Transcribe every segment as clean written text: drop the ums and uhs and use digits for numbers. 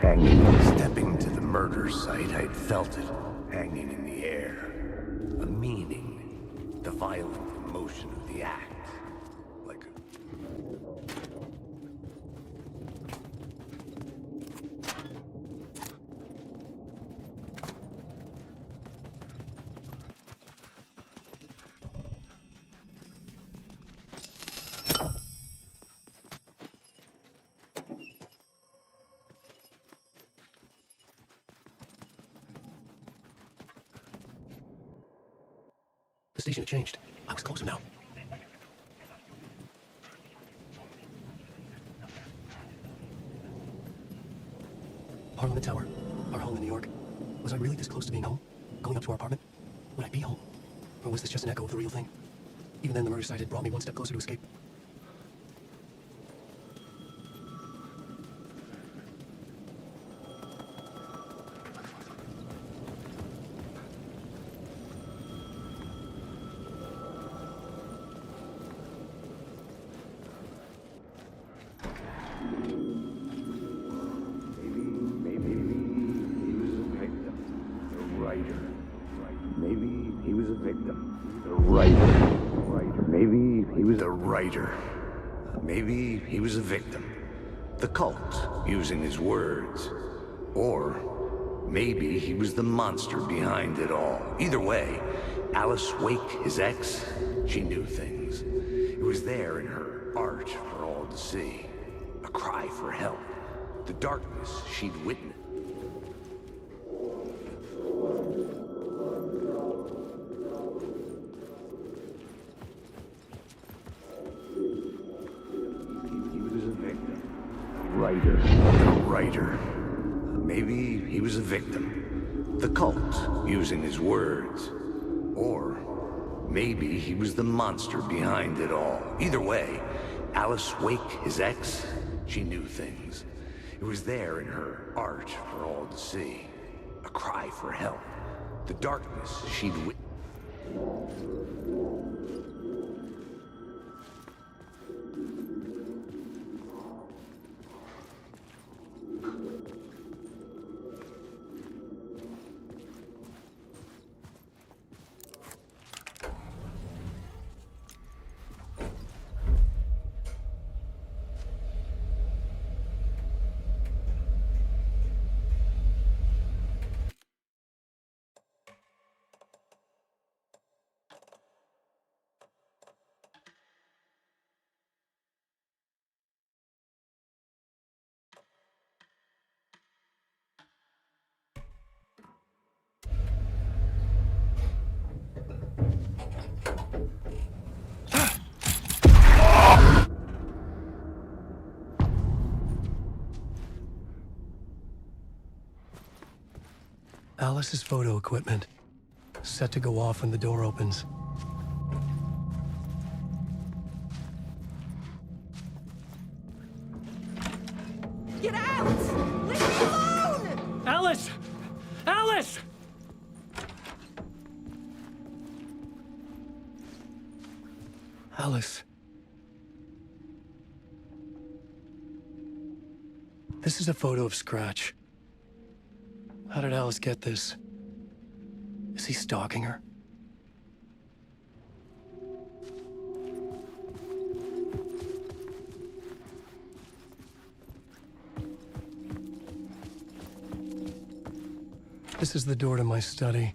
Hanging, stepping to the murder site, I'd felt it, hanging in the air. A meaning, the violent emotion of the act. Like a... The station had changed. I was closer now. Parliament Tower. Our home in New York. Was I really this close to being home? Going up to our apartment? Would I be home? Or was this just an echo of the real thing? Even then, the murder site had brought me one step closer to escape. Maybe he was a victim. The cult, using his words. Or maybe he was the monster behind it all. Either way, Alice Wake, his ex, she knew things. It was there in her art for all to see. A cry for help. The darkness she'd witnessed. Maybe he was a victim. The cult, using his words. Or maybe he was the monster behind it all. Either way, Alice Wake, his ex, she knew things. It was there in her art for all to see. A cry for help. The darkness she'd witnessed. Alice's photo equipment, set to go off when the door opens. Get out! Leave me alone! Alice! Alice! Alice. This is a photo of Scratch. How did Alice get this? Is he stalking her? This is the door to my study,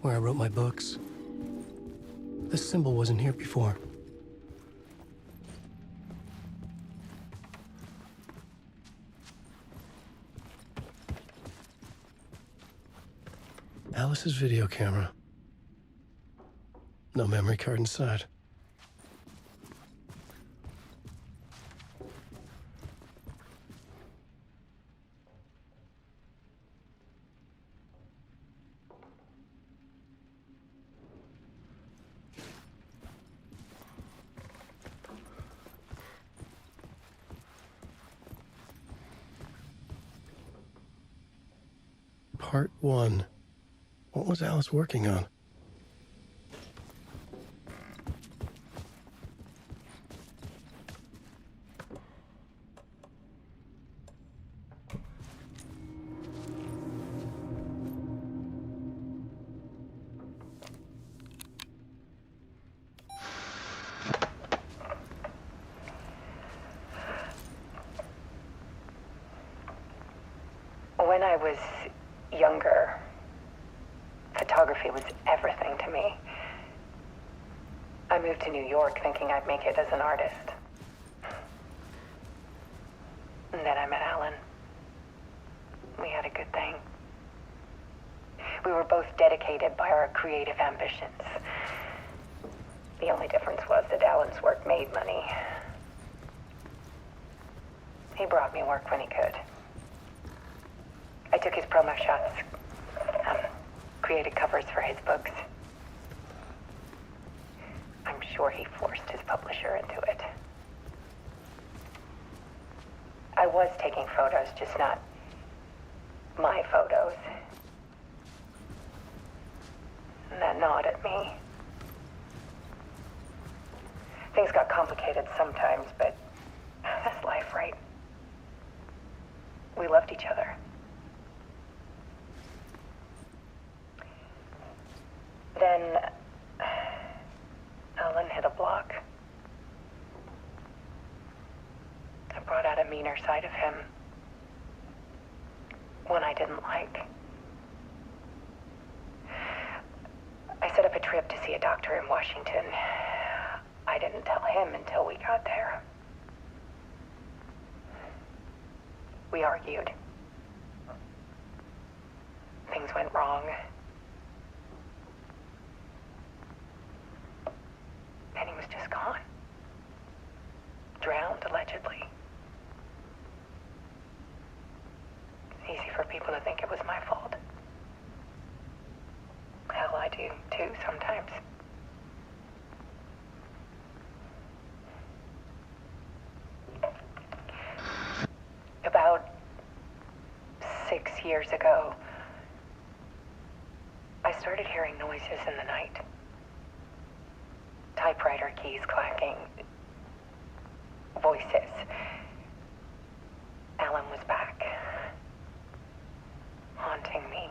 where I wrote my books. This symbol wasn't here before. Alice's video camera. No memory card inside. Part 1. What was Alice working on? When I was younger, photography was everything to me. I moved to New York thinking I'd make it as an artist. And then I met Alan. We had a good thing. We were both dedicated by our creative ambitions. The only difference was that Alan's work made money. He brought me work when he could. I took his promo shots, created covers for his books. I'm sure he forced his publisher into it. I was taking photos, just not my photos. And that gnawed at me. Things got complicated sometimes, but that's life, right? We loved each other. Then Alan hit a block. I brought out a meaner side of him. One I didn't like. I set up a trip to see a doctor in Washington. I didn't tell him until we got there. We argued. Things went wrong. And he was just gone. Drowned, allegedly. It's easy for people to think it was my fault. Hell, I do too, sometimes. About 6 years ago, I started hearing noises in the night. Typewriter keys clacking. Voices. Alan was back. Haunting me.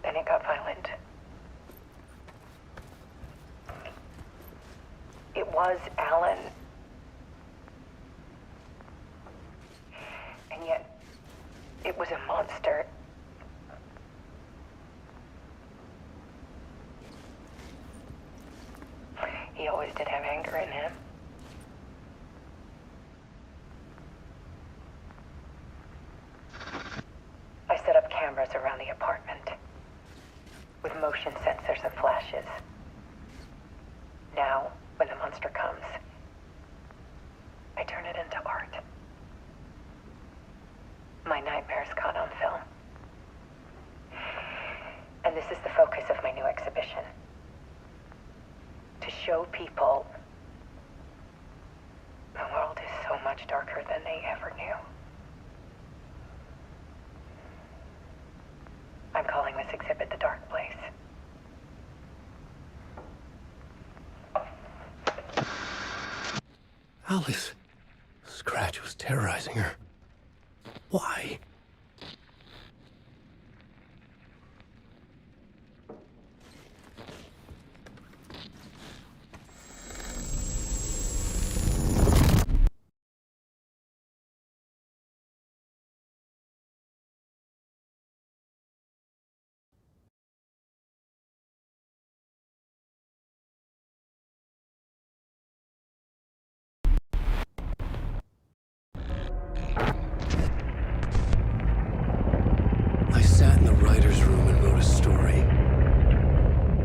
Then it got violent. It was Alan. And yet, it was a monster. He always did have anger in him. I set up cameras around the apartment with motion sensors and flashes. Now, when the monster comes, I turn it into art. My nightmares caught on film. And this is the focus of my new exhibition. To show people the world is so much darker than they ever knew. I'm calling this exhibit The Dark Place. Alice. Scratch was terrorizing her. Why? I sat in the writer's room and wrote a story.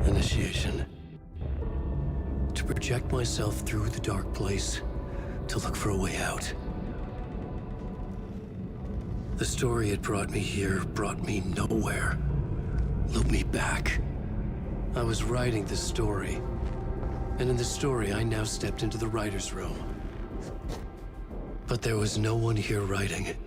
Initiation. To project myself through the dark place, to look for a way out. The story had brought me here, brought me nowhere. Looped me back. I was writing the story. And in the story, I now stepped into the writer's room. But there was no one here writing it.